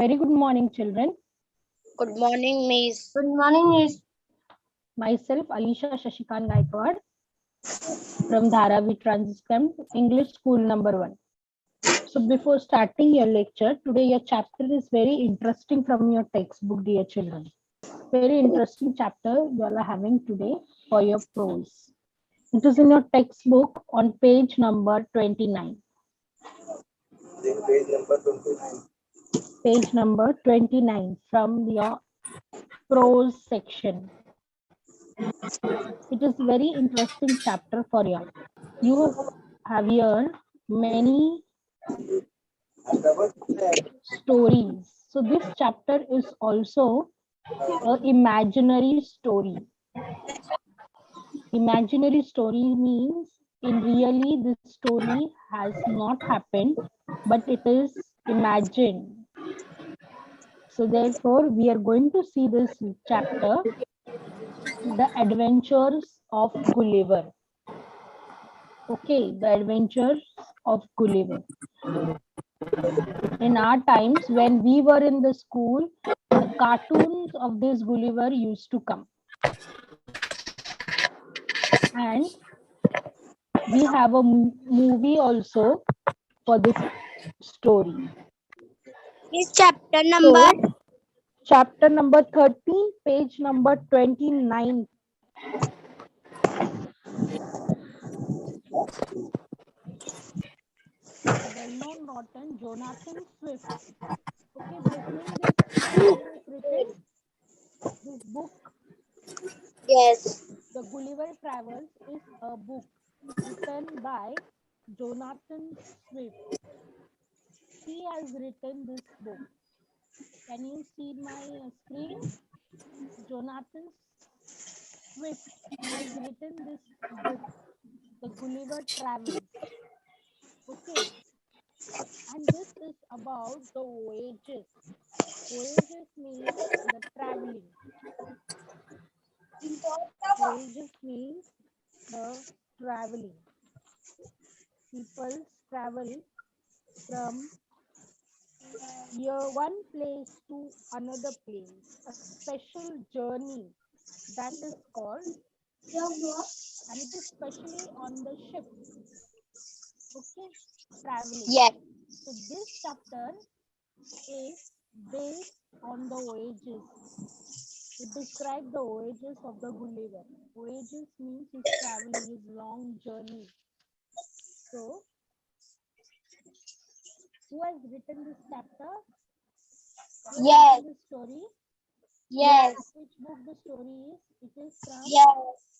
very good morning, children. Good morning, Miss. Good morning, Miss. Myself, Alisha Shashikant Gaikwad from Dharavi Transcript, English School number 1. So before starting your lecture, today your chapter is very interesting from your textbook, dear children. Very interesting chapter you all are having today for your prose. It is in your textbook on page number 29. Page number 29 from your prose section. It is very interesting chapter for you. You have here many stories. So this chapter is also an imaginary story. Imaginary story means in really this story has not happened, but it is imagined. So therefore, we are going to see this chapter, The Adventures of Gulliver. Okay, The Adventures of Gulliver. In our times, when we were in the school, the cartoons of this Gulliver used to come. And we have a movie also for this story. Miss, chapter number? So, chapter number 13, page number 29. Well-known Norton, Jonathan Swift. Okay, this means this author has written this book. Yes. The Gulliver Travels is a book written by Jonathan Swift. He has written this book. Can you see my screen? Jonathan Swift has written this book, The Gulliver Travels. Okay. And this is about the voyages. Voyages means the traveling. Voyages means the traveling. People travel from one place to another place. A special journey that is called, and it is especially on the ship. Okay, traveling. Yes. So this chapter is based on the voyages. It describes the voyages of the Gulliver. Voyages means his traveling, his long journey. So, who has written this chapter? Who has Yes. written this story? Yes. Which book the story is? It is from Yes.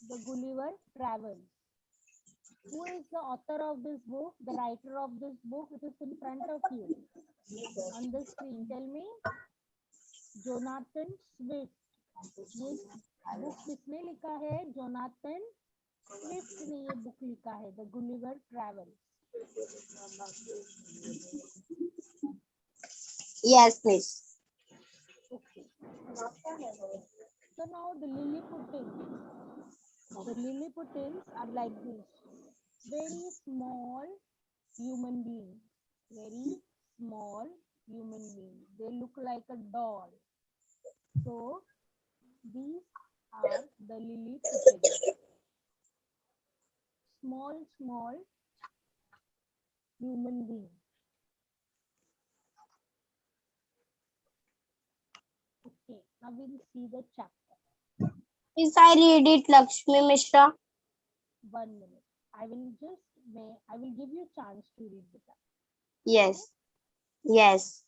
The Gulliver Travels. Who is the author of this book? The writer of this book? It is in front of you on the screen. Tell me. Jonathan Swift. ये book किसने लिखा है? Jonathan Swift ने ये book लिखा है, the Gulliver travel. Yes, Miss. Okay. So now the Lilliputians. The Lilliputians are like this. Very small human beings. Very small human beings. They look like a doll. So these are the Lilliputians. Small human beings. Okay, now we'll see the chapter. Miss, I read it, Lakshmi Mishra. 1 minute. I will give you a chance to read the chapter. Yes. Yes.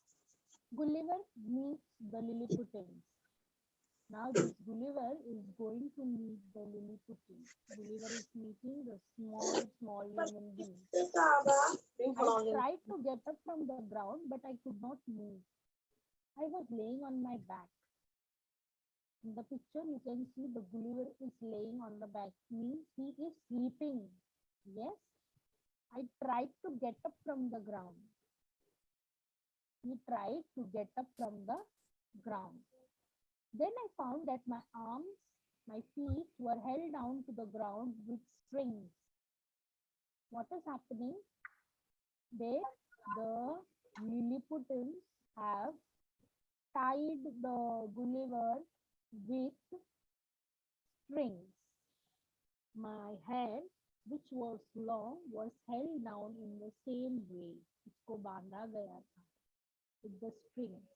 Gulliver meets the Lilliputians. Now this Gulliver is going to meet the Lilliputians. Gulliver is meeting the small human beings. I tried to get up from the ground, but I could not move. I was laying on my back. In the picture, you can see the Gulliver is laying on the back. Means he is sleeping. Yes. I tried to get up from the ground. He tried to get up from the ground. Then I found that my arms, my feet were held down to the ground with strings. What is happening? The Lilliputians have tied the Gulliver with strings. My hair, which was long, was held down in the same way. इसको बांधा गया था with the strings.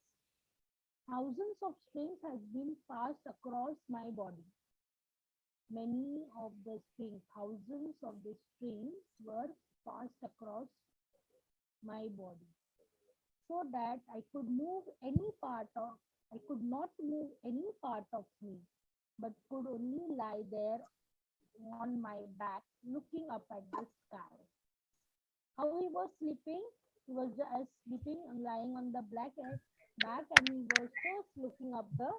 Thousands of strings have been passed across my body. Many of the strings, thousands of the strings were passed across my body, so that I could not move any part of me, but could only lie there on my back, looking up at the sky. How he was sleeping? He was just sleeping and lying on the back, and he was just looking up the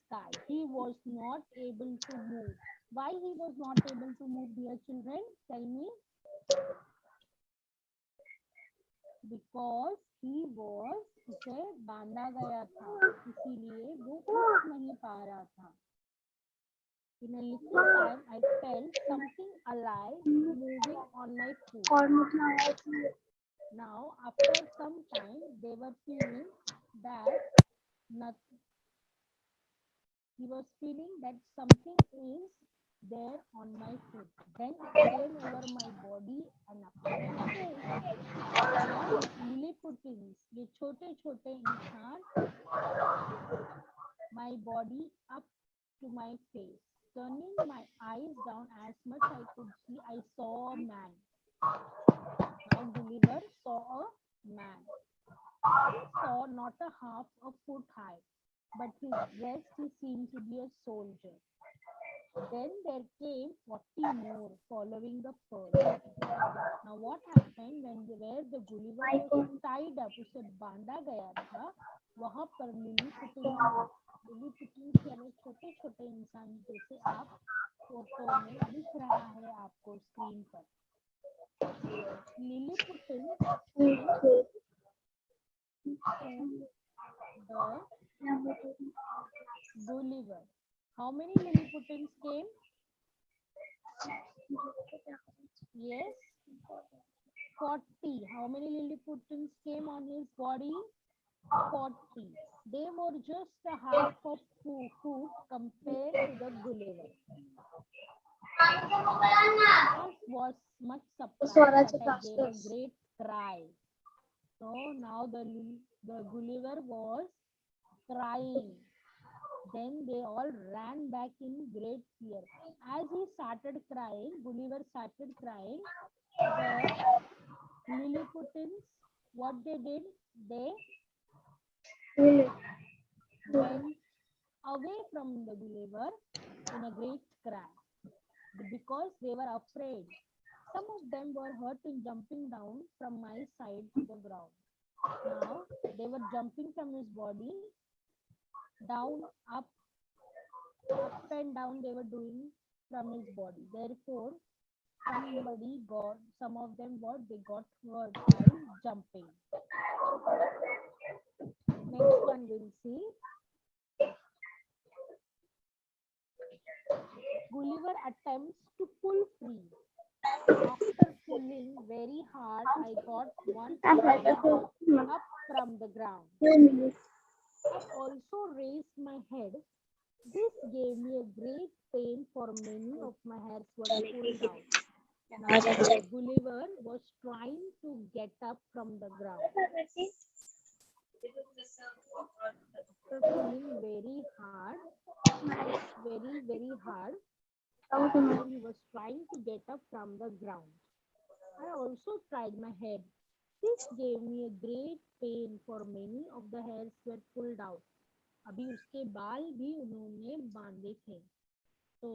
sky. He was not able to move. Why he was not able to move, dear children? Tell me. Because he was, उसे बांधा गया था, इसीलिए वो उठ नहीं पा रहा था. In a little time, I felt something alive moving on my foot. Now, after some time, they were feeling that nothing. He was feeling that something is there on my foot. Then it came over my body and up to my face. Now, Lilliputins, ये छोटे छोटे इंसान, my body up to my face. Turning my eyes down as much I could see, I saw a man. Now Gulliver saw a man. He saw not a half a foot high, but his dress he seemed to be a soldier. Then there came 40 more following the first. Now what happened where the Gulliver was tied up, उसे बांधा गया था, वहां पर लिलीपुटिंस यानी छोटे छोटे इंसान जैसे आप फोटो में दिख रहा है आपको स्क्रीन पर. Lilliputins came the Gulliver. How many Lilliputins came? Yes, 40. How many Lilliputins came on his body? 40. They were just a half of foot compared to the Gulliver. Was much surprised that I gave a great cry. So now the Gulliver was crying. Then they all ran back in great fear. As he started crying, Gulliver started crying. The Lilliputins, what they did? They went away from the Gulliver in a great cry because they were afraid. Some of them were hurt in jumping down from my side to the ground. Now they were jumping from his body, down, up and down they were doing from his body. Therefore, some of them they got hurt while jumping. Next one we'll see. Gulliver attempts to pull free. After pulling very hard, I got one up from the ground. I also raised my head. This gave me a great pain, for many of my hairs were pulled out. Now Gulliver was trying to get up from the ground. After pulling very hard, he was trying to get up from the ground. I also tried my head. This gave me a great pain, for many of the hairs were pulled out. अभी उसके बाल भी उन्होंने बांधे थे, तो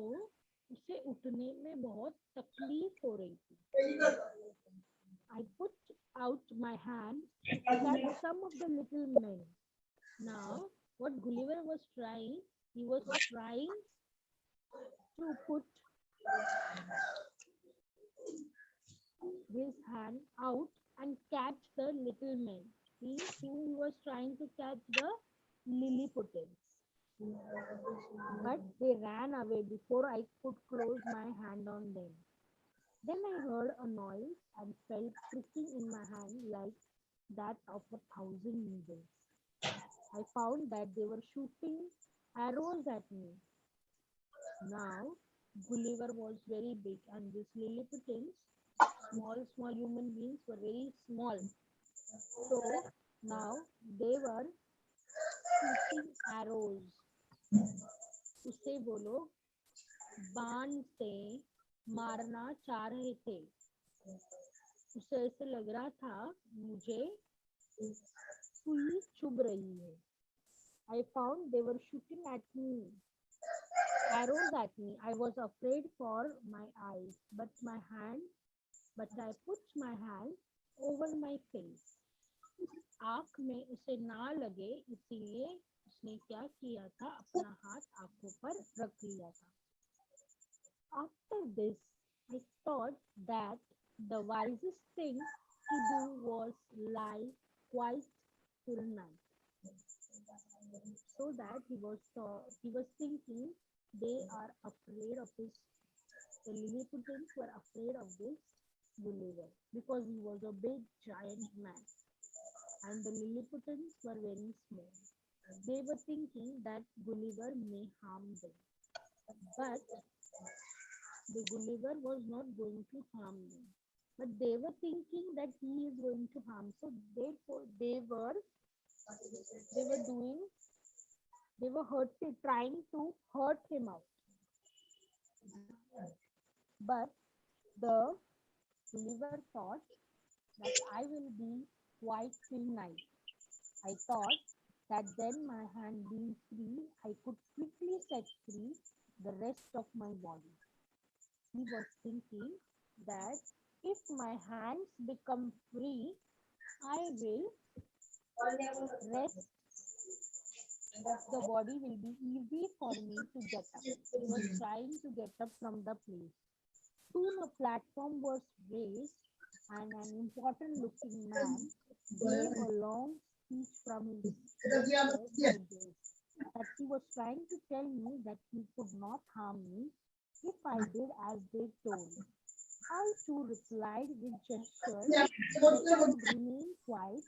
उसे उठने में बहुत तकलीफ हो रही थी. I put out my hand to catch some of the little men. Now, what Gulliver was trying, he was trying to put his hand out and catch the little men. He was trying to catch the Lilliputins. But they ran away before I could close my hand on them. Then I heard a noise and felt pricking in my hand like that of 1,000 needles. I found that they were shooting arrows at me. Now, Gulliver was very big, and these Lilliputians, small human beings, were very small. So now they were shooting arrows. उससे वो लोग बाण से मारना चाह रहे थे. उसे ऐसे लग रहा था मुझे सुई चुभ रही है. I found they were shooting at me, arrows at me. I was afraid for my eyes, but I put my hand over my face. आँख में उसे ना लगे इसीलिए उसने क्या किया था, अपना हाथ आँखों पर रख लिया था. After this, I thought that the wisest thing to do was lie quiet till night. So that he was thinking they are afraid of his. The Lilliputians were afraid of this Gulliver because he was a big giant man, and the Lilliputians were very small. They were thinking that Gulliver may harm them, but the Gulliver was not going to harm them. But they were thinking that he is going to harm. So therefore they were trying to hurt him out. But the Gulliver thought that I will be quiet till night. I thought that then my hand being free, I could quickly set free the rest of my body. He was thinking that if my hands become free, I will rest. The body will be easy for me to get up. He was trying to get up from the place. Soon a platform was raised and an important looking man gave a long speech from his that he was trying to tell me that he could not harm me if I did as they told. I too replied with gestures that I would remain quiet.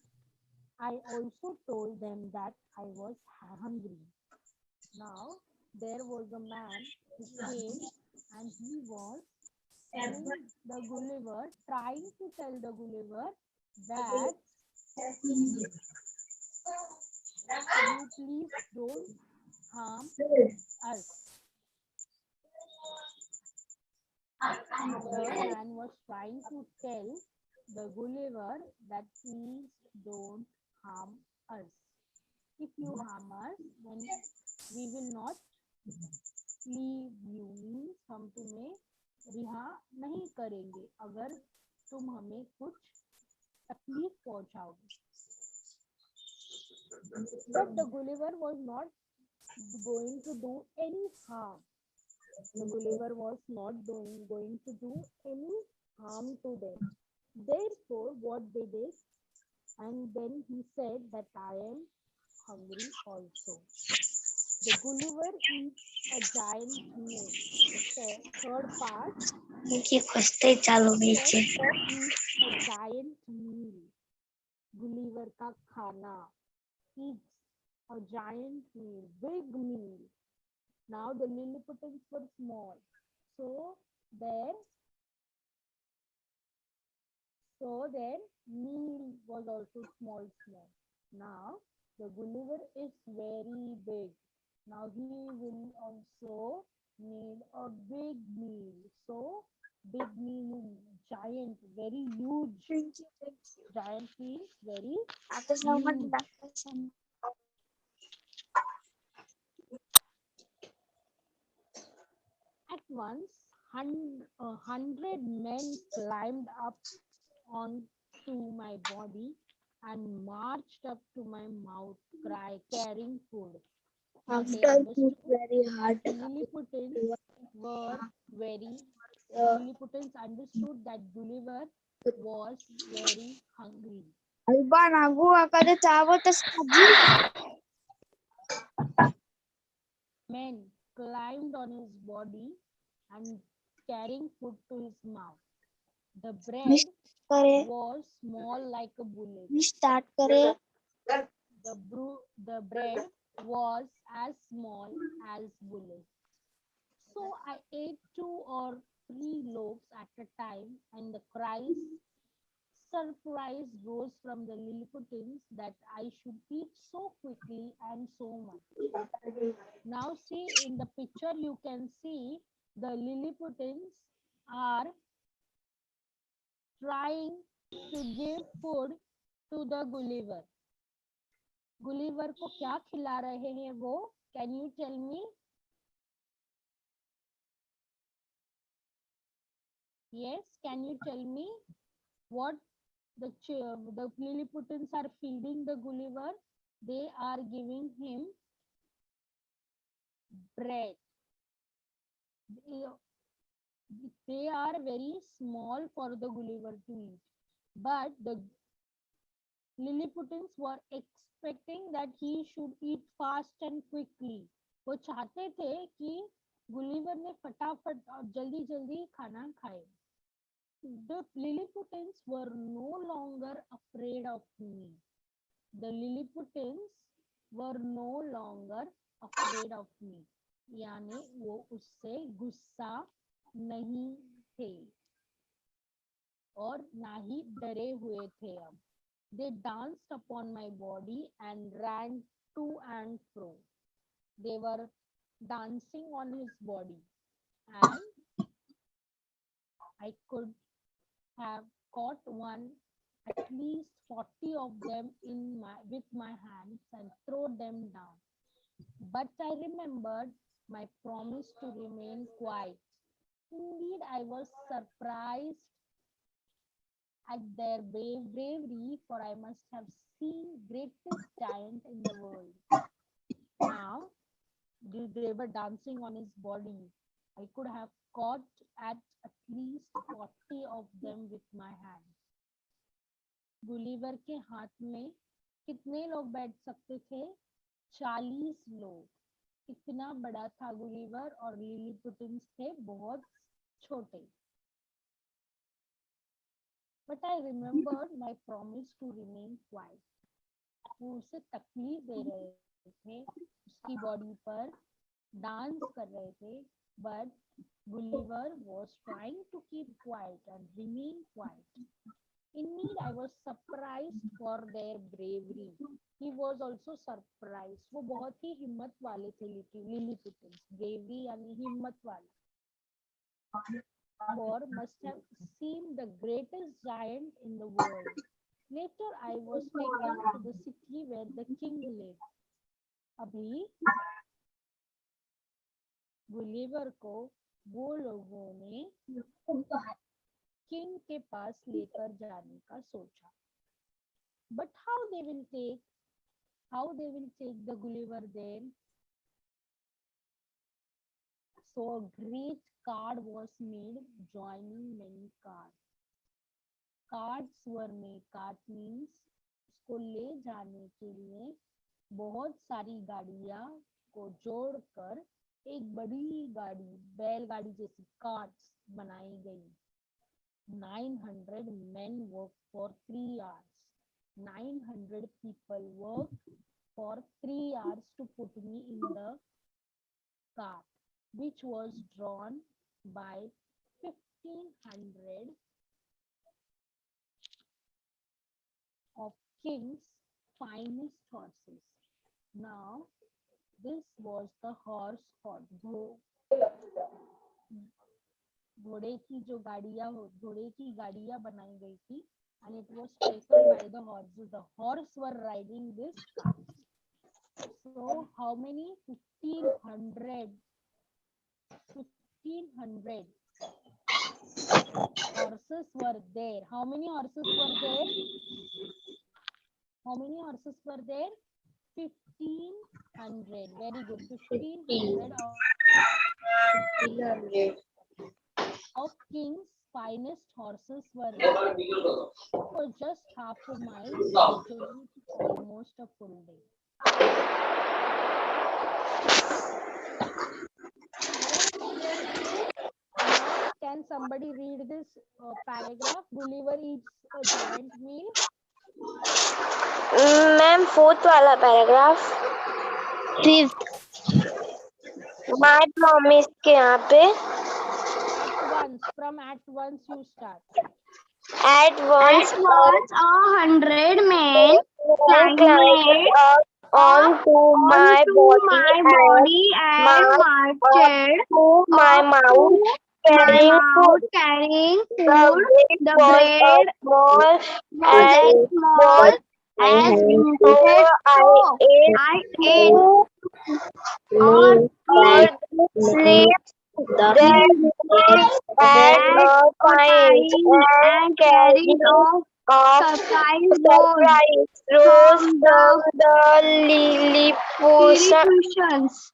I also told them that I was hungry. Now there was a man who came and he was telling the Gulliver, trying to tell the Gulliver that you please don't harm us. The man was trying to tell the Gulliver that please don't harm us. If you harm us, then we will not leave you. Means हम तुम्हें रिहा नहीं करेंगे अगर तुम हमें कुछ तकलीफ पहुंचाओगे. But the Gulliver was not going to do any harm. The Gulliver was not going to do any harm to them. Therefore, what they did, and then he said that I am hungry also. The Gulliver eats a giant meal. The third part. Eats a giant meal. Gulliver का खाना. Eats a giant meal, big meal. Now the Lilliputians were small, so their meal was also small. Now the Gulliver is very big. Now he will also need a big meal. So big meal, giant, very huge. Giant means very huge. At once, 100 men climbed up onto my body and marched up to my mouth, carrying food. Very hard. Lilliputians understood that Gulliver was very hungry. Men climbed on his body and carrying food to his mouth. The bread was small like a bullet. Start करे. the bread was as small as bullets. So I ate 2 or 3 loaves at a time, and the cries surprise rose from the Lilliputans that I should eat so quickly and so much. Now see in the picture you can see the Lilliputans are trying to give food to the Gulliver. Gulliver को क्या खिला रहे हैं वो? Can you tell me? Yes, can you tell me what the Lilliputans are feeding the Gulliver? They are giving him bread. They are very small for the Gulliver to eat, but the Lilliputans were expecting that he should eat fast and quickly. वो चाहते थे कि Gulliver ने फटाफट और जल्दी जल्दी खाना खाए. The Lilliputans were no longer afraid of me. The Lilliputans were no longer afraid of me. यानी वो उससे गुस्सा नहीं थे और ना ही डरे हुए थे अब. They danced upon my body and ran to and fro. They were dancing on his body, and I could have caught at least 40 of them with my hands and throw them down. But I remembered my promise to remain quiet. Indeed, I was surprised at their bravery, for I must have seen greatest giant in the world. Now, they were dancing on his body. I could have caught at least 40 of them with my hand. Gulliver के हाथ में कितने लोग बैठ सकते थे? 40 लोग. इतना बड़ा था गुलिवर और लिलीपुटिन्स थे बहुत छोटे. But I remembered my promise to remain quiet. वो उसे तकलीफ दे रहे थे, उसकी बॉडी पर डांस कर रहे थे, but Gulliver was trying to keep quiet and remain quiet. Indeed, I was surprised for their bravery. He was also surprised. वो बहुत ही हिम्मत वाले थे Lilliputans. Bravery यानी हिम्मत वाले. Or must have seemed the greatest giant in the world. Later, I was taken to the city where the king lived. अभी Gulliver को वो लोगों ने किंग के पास लेकर जाने का सोचा. But how they will take the Gulliver there? So a great card was made joining many cards. Cards were made. Cart means उसको ले जाने के लिए बहुत सारी गाड़ियां को जोड़कर एक बड़ी गाड़ी, बैलगाड़ी जैसी कार्ट्स बनाई गई. 900 men worked for 3 hours. 900 people worked for 3 hours to put me in the cart, which was drawn by 1500 of king's finest horses. Now, this was the horse called घोड़े की गाड़ियां बनाई गई थी, and it was taken by the horses. The horse were riding this cart. So how many? 1500 horses were there. How many horses were there? 1500. Very good. 1500 of king's finest horses were there. For just half a mile, the journey took almost a full day. Can somebody read this paragraph? Gulliver eats a giant meal. Ma'am fourth वाला paragraph. Fifth. My promise के यहाँ पे at once you start. at once At once, 100 men climbed climbed up onto my body and marched to my up mouth to my carrying food. mouth carrying The food. bread The was bread as small was as as small was as so biscuit, I so ate I ate two or or eat sleep that night at at a a time time and carried carried off off surprise loads surprise rose from from the the Lilliputians Lilliputians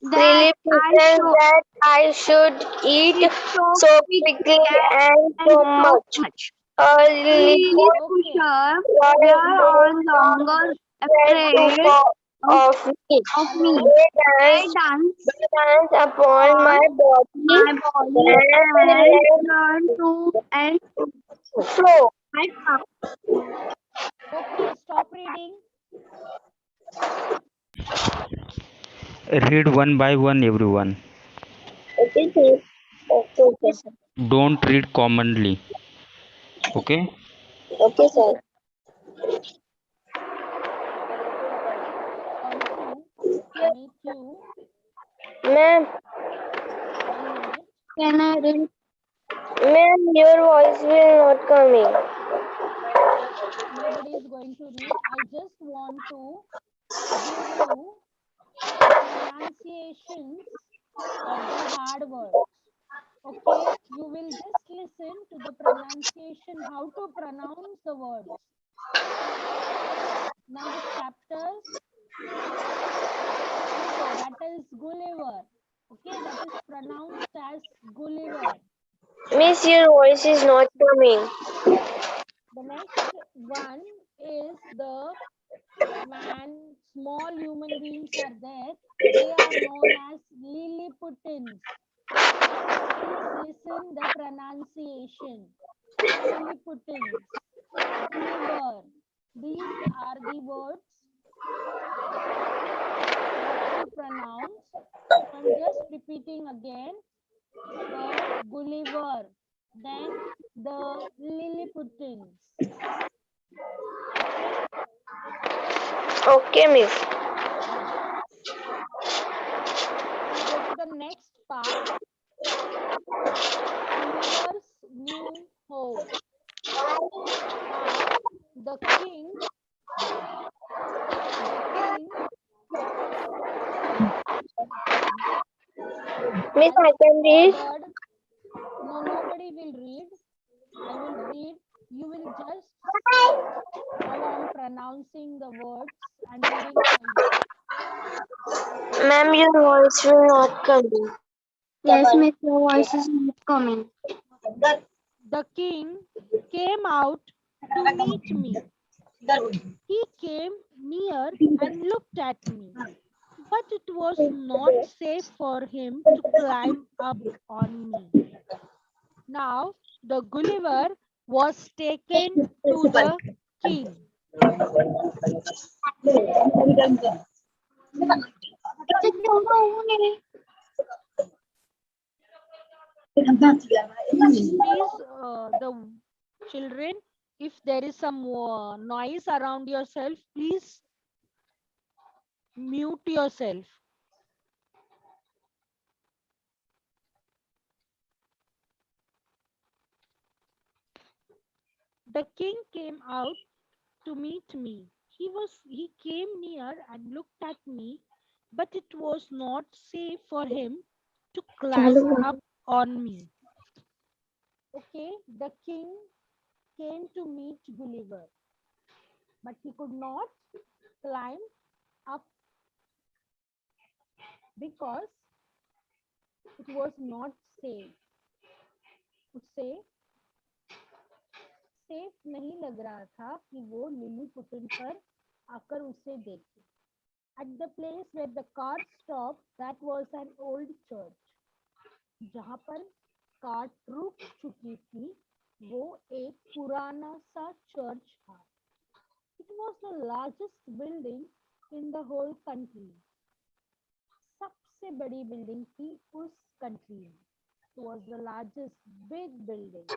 that I Lilliputians show that I should eat it so so quick quickly and and so so much. much. A The Lilliput Lilliputians was were on not longer afraid to afraid fall of, of me. of me. They They danced danced upon on my body my body and and let turned to and flow. I Okay, stop reading. Read one by one, everyone. Okay, sir. Okay, sir. Don't read commonly. Okay? Okay, sir. Want to meet you. Ma'am, 1 minute. can I read? ma'am, your voice will not coming. Nobody is going to read. I just want to give you the pronunciations of the hard words. Okay, you will just listen to the pronunciation, how to pronounce the words. Now the chapters 4, that is Gulliver. Okay, that is pronounced as Gulliver. Miss, your voice is not coming. The next one is the man, small human beings are there. They are known as Lilliputans. Please listen the pronunciation. Lilliputans, Gulliver. These are the words what to pronounce. I'm just repeating again. The Gulliver, then the Lilliputans. Okay? Okay, miss. We'll go to the next part. Gulliver's new home. Now, the king Miss, has I can read. ordered. No, nobody will read. I will read. You will just say. Now I'm pronouncing the words and reading for you. Ma'am, your voice will not coming. Yes, Miss, your voice is not coming. The king came out to meet me. He came near and looked at me, but it was not safe for him to climb up on me. Now the Gulliver was taken to the king. अच्छा क्यों ना होने? Please, the children, if there is some noise around yourself, please mute yourself. The king came out to meet me. He came near and looked at me, but it was not safe for him to climb up on me. Okay, the king came to meet Gulliver, but he could not climb up because it was not safe. उसे safe नहीं लग रहा था कि वो लिलीपुटन पर आकर उसे देखे. At the place where the car stopped, that was an old church. जहाँ पर कार रुक चुकी थी, वो एक पुराना सा चर्च था. It was the largest building in the whole country. सबसे बड़ी building थी उस country में. It was the largest big building.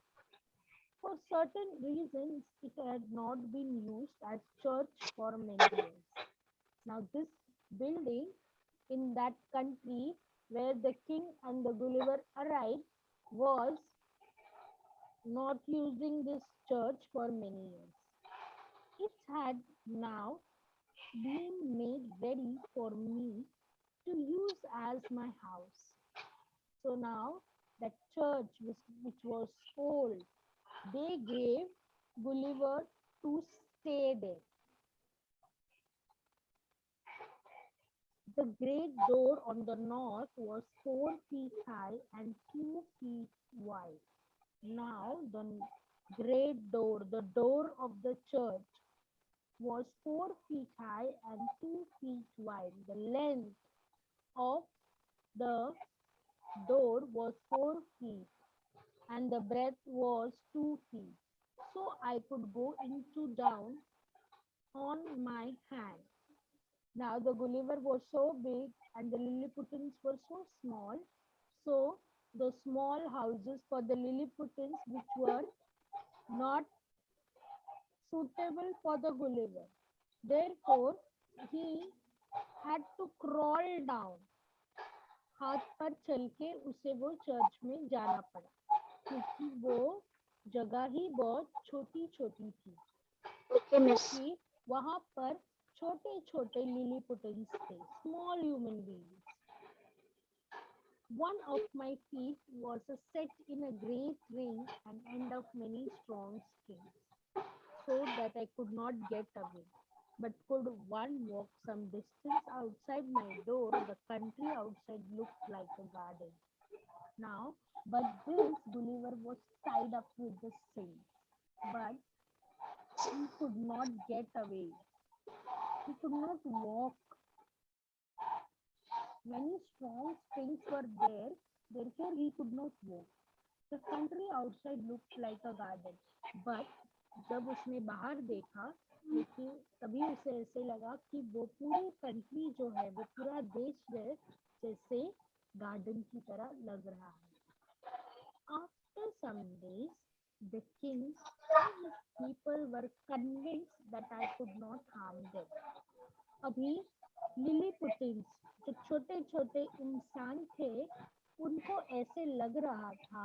For certain reasons, it had not been used as church for many years. Now, this building in that country where the king and the Gulliver arrived was not using this church for many years. It had now been made ready for me to use as my house. So now that church which was old, they gave Gulliver to stay there. The great door on the north was 4 feet high and 2 feet wide. Now the great door, the door of the church, was 4 feet high and 2 feet wide. The length of the door was 4 feet and the breadth was 2 feet. So I could go into down on my hand. Now the Gulliver was so big and the Lilliputans were so small. So the small houses for the Lilliputans which were not suitable for the Gulliver. Therefore, he had to crawl down. हाथ पर चल के उसे वो church में जाना पड़ा क्योंकि वो जगह ही बहुत छोटी छोटी थी क्योंकि वहां पर छोटे छोटे लिलीपुटन्स थे, small human beings. One of my feet was set in a great ring and end of many strong strings, so that I could not get away. But could one walk some distance outside my door, the country outside looked like a garden. Now, but this Gulliver was tied up with the string, but he could not get away. He could not walk. Many strong strings were there, therefore he could not walk. The country outside looked like a garden, but जब उसने बाहर देखा लेकिन तभी उसे ऐसे लगा कि वो पूरी कंट्री जो है वो पूरा देश जैसे गार्डन की तरह लग रहा है. After some days, the king and his people were convinced that I could not harm them. अभी लिलीपुटिन्स जो छोटे छोटे इंसान थे उनको ऐसे लग रहा था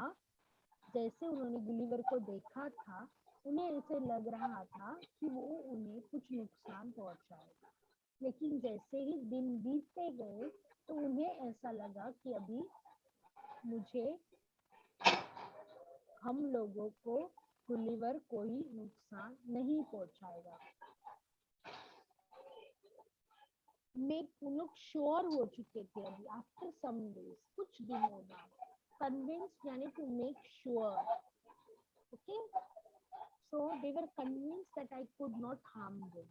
जैसे उन्होंने गुलिवर को देखा था, उन्हें ऐसे लग रहा था कि वो उन्हें कुछ नुकसान पहुंचाएगा. लेकिन जैसे ही दिन बीतते गए तो उन्हें ऐसा लगा कि अभी मुझे हम लोगों को गुलिवर कोई नुकसान नहीं पहुंचाएगा. लोग श्योर हो चुके थे अभी आफ्टर सम डेज, कुछ दिनों बाद. कन्विंस्ड यानी to make sure. Okay, so they were convinced that I could not harm them.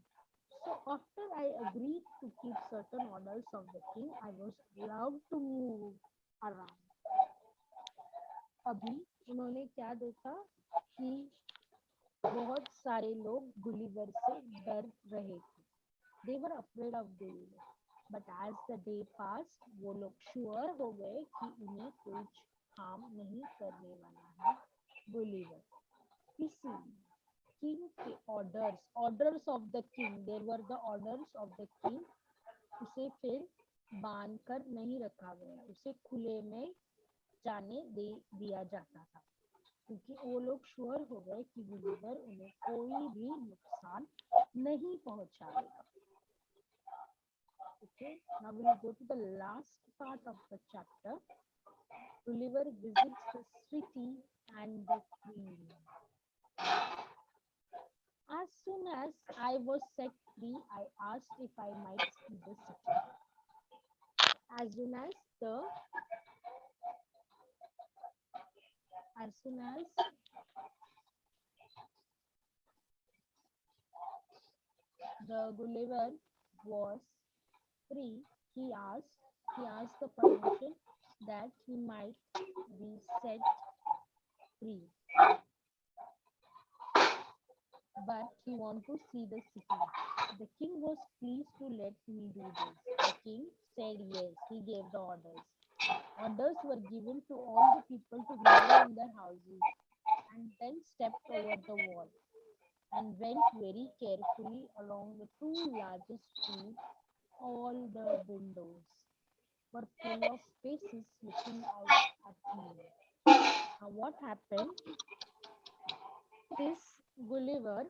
So after I agreed to keep certain orders of the king, I was allowed to move around. अभी उन्होंने क्या देखा कि बहुत सारे लोग Gulliver से डर रहे थे. They were afraid of Gulliver. But as the day passed, वो लोग श्योर हो गए कि उन्हें कुछ हार्म नहीं करने वाला है Gulliver. इसीलिए king के orders of the king, there were the orders of the king. उसे फिर बांध कर नहीं रखा गया, उसे खुले में जाने दिया जाता था क्योंकि वो लोग श्योर हो गए कि गुलिवर उन्हें कोई भी नुकसान नहीं पहुंचाएगा. Okay, now we will go to the last part of the chapter. Gulliver visits the city and the queen. As soon as I was set free, I asked if I might see the city. As soon as the Gulliver was free, he asked the permission that he might be set free. but he wanted to see the city. The king was pleased to let me do this. The king said yes. He gave the orders. Orders were given to all the people to remain in their houses and then stepped over the wall and went very carefully along the two largest streets. All the windows were full of faces looking out at me. Now, what happened? This Gulliver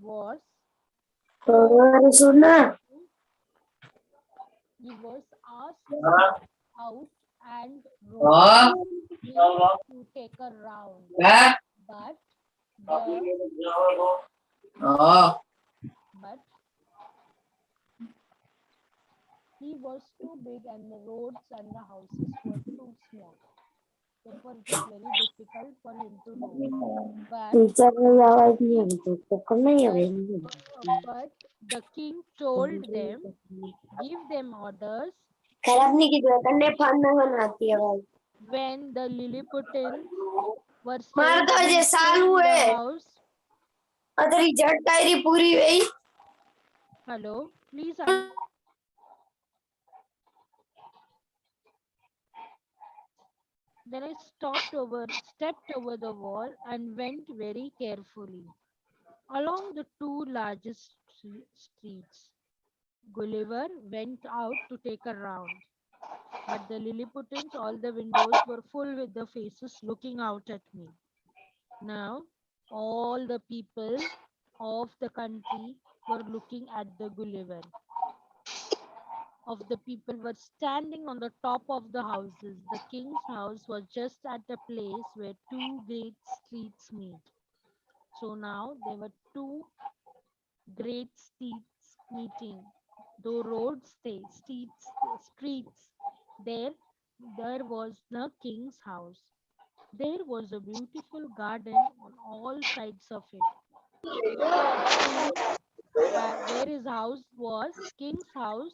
was told he was asked to go out and road means to take a round, but the but he was too big and the roads and the houses were too small. Therefore, it was very difficult for him to do. But but the king told them, give them orders. खराब नहीं की करने फाड़ना बनाती है भाई When the Lilliputians were मार staying दो जे साल in हुए the house. Adri Jatt tired पूरी हुई Hello, please. Then I stepped over the wall and went very carefully along the two largest streets. Gulliver went out to take a round, but the Lilliputians, all the windows were full with the faces looking out at me. Now, all the people of the country were looking at the Gulliver. Of the people were standing on the top of the houses. The king's house was just at a place where two great streets meet. So now there were two great streets meeting. The roads, streets. There, there was the king's house. There was a beautiful garden on all sides of it. The king, where his house was, king's house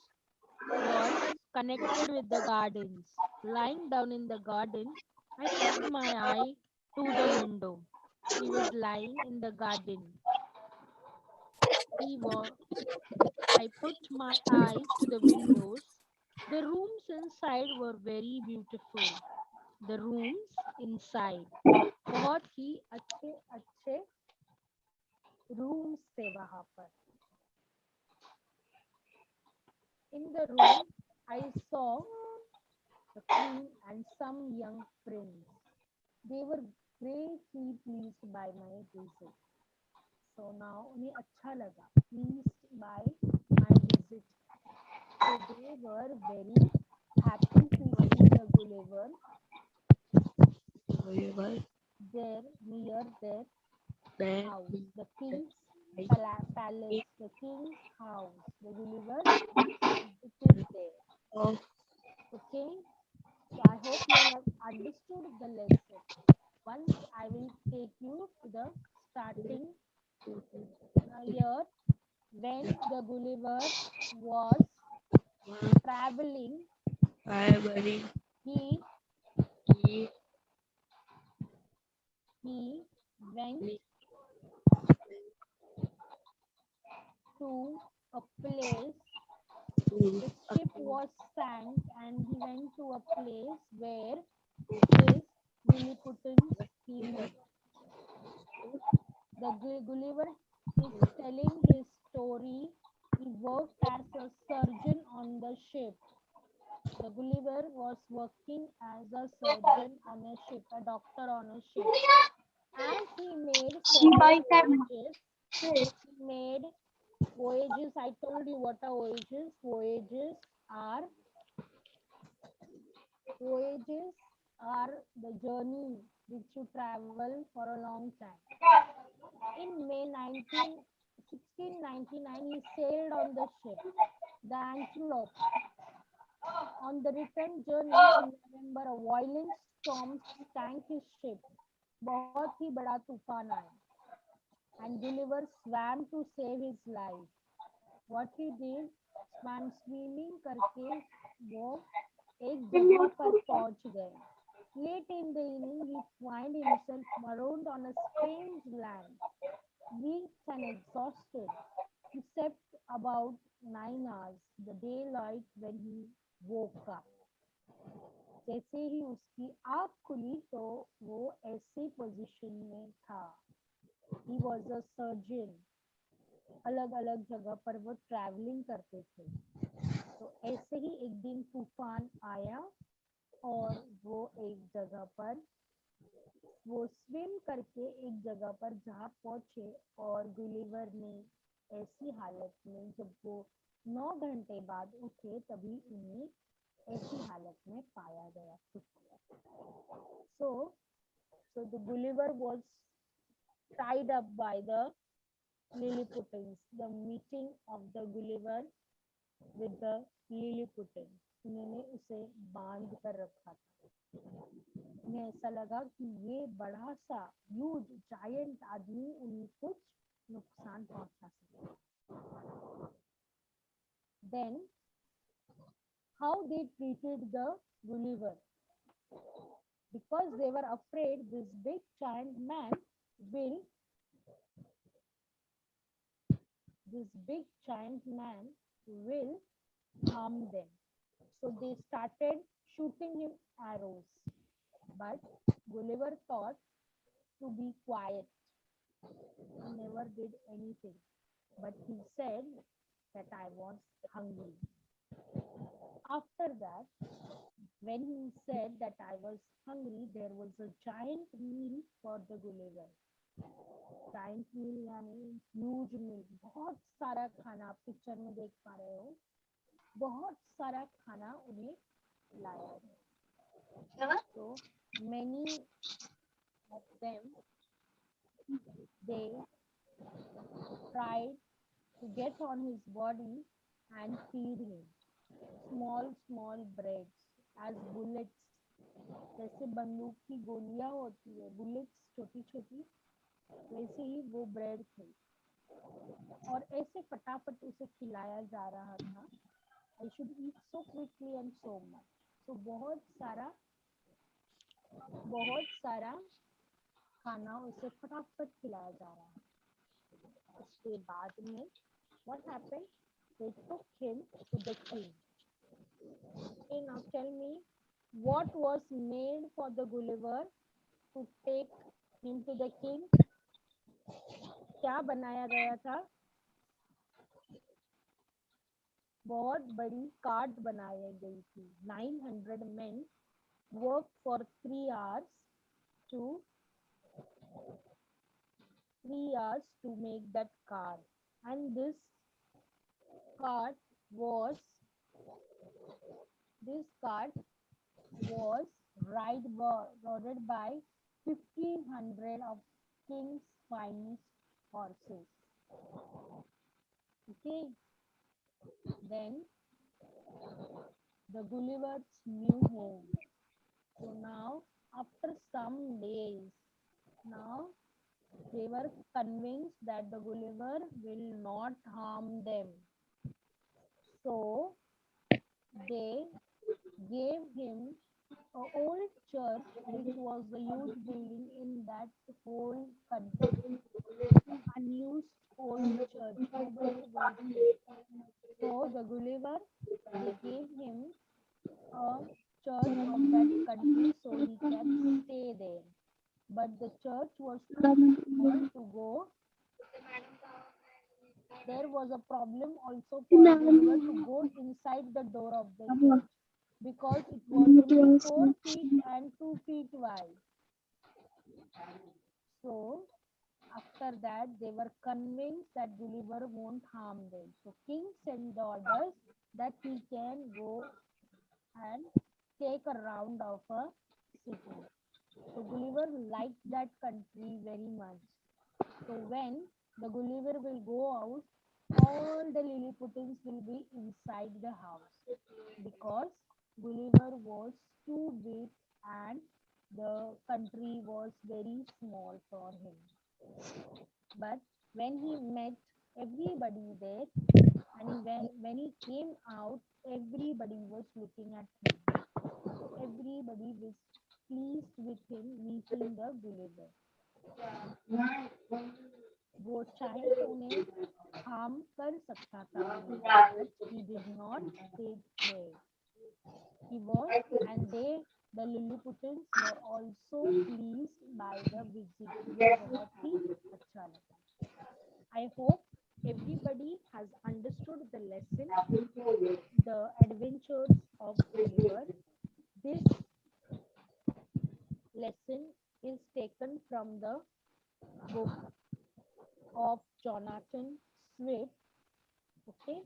was connected with the gardens. Lying down in the garden, I put my eye to the window. He was lying in the garden. He was. I put my eye to the windows. The rooms inside were very beautiful. The rooms inside बहुत ही अच्छे अच्छे rooms थे वहां पर. In the room, I saw the queen and some young prince. They were greatly pleased by my visit. So now उन्हें अच्छा लगा, pleased by my visit. So they were very happy to see the Gulliver there near their house, the king's palace, the king's house. The Gulliver visited there. Okay, so I hope you have understood the lesson. Once I will take you to the starting year when the Gulliver was traveling. He went to a place. His ship was sank, and he went to a place where his Lilliputans he met. The Gulliver is telling his story. He worked as a surgeon on the ship. The Gulliver was working as a surgeon on a ship, a doctor on a ship. And he made several voyages. He made voyages. I told you what are voyages. Voyages are the journey which you travel for a long time. In May 1699, he sailed on the ship, the Antelope. On the return journey in November, a violent storm sank his ship. बहुत ही बड़ा तूफान आया. And Gulliver swam to save his life. What he did, swam swimming करके वो एक जगह पर पहुंच गए. Late in the evening, he found himself marooned on a strange land. Weak and exhausted, he slept about 9 hours, the daylight when he woke up. जैसे ही उसकी आँख खुली तो वो ऐसे पोजीशन में था. He was a surgeon. अलग अलग जगह पर वो ट्रैवलिंग करते थे. तो ऐसे ही एक दिन तूफान आया और वो एक जगह पर वो स्विम करके एक जगह पर जहाँ पहुंचे और गुलिवर ने ऐसी हालत में जब वो 9 घंटे बाद उठे तभी उन्हें ऐसी हालत में पाया गया. So the Gulliver was tied up by the Lilliputians. The meeting of the Gulliver with the Lilliputians. उन्होंने उसे बांध कर रखा था. उन्हें ऐसा लगा कि ये बड़ा सा ह्यूज जायंट आदमी उन्हें कुछ नुकसान पहुंचा सकता. Then how they treated the Gulliver, because they were afraid this big giant man will harm them. So they started shooting him arrows. But Gulliver thought to be quiet. He never did anything. But he said that I was hungry. After that, when he said that I was hungry, there was a giant meal for the Gulliver. Giant meal यानी huge meal. बहुत सारा खाना आप picture में देख पा रहे हो. बहुत सारा खाना उन्हें लाया है. So many of them, they tried to get on his body and feed him. Small breads as bullets. जैसे बंदूक की गोलियां होती है, बुलेट्स छोटी छोटी, वैसे ही वो ब्रेड थे और ऐसे फटाफट उसे खिलाया जा रहा था. I should eat so quickly and so much. तो बहुत सारा खाना उसे फटाफट खिलाया जा रहा है. उसके बाद में what happened? They took him to the king. Okay, now tell me what was made for the Gulliver to take him to the king? क्या बनाया गया था? बहुत बड़ी कार्ड बनाई गई थी. 900 men worked for 3 hours to make that card, and this card was rode by 1,500 of king's finest horses. Okay, then the Gulliver's new home. So now after some days, now they were convinced that the Gulliver will not harm them. So they gave him an old church, which was the huge building in that whole country. Unused old church. Nobody went there. So the Gulliver, they gave him a church of that country so he can stay there. But the church was too small to go. There was a problem also for Gulliver to go inside the door of the church because it was only 4 feet and 2 feet wide. So after that, they were convinced that Gulliver won't harm them. So king sent the orders that he can go and take a round of a city. So Gulliver liked that country very much. So when the Gulliver will go out, all the Lilliputians will be inside the house because Gulliver was too big and the country was very small for him. But when he met everybody there and when he came out, everybody was looking at him. Everybody was pleased with him meeting the Gulliver. वो चाहे तो उन्हें harm कर सकता था, but he did not take care. He was, and they, the Lilliputians, were also pleased by the visit. बहुत ही अच्छा लगा. I hope everybody has understood the lesson, the adventures of Gulliver. This lesson is taken from the book of Jonathan Swift. Okay.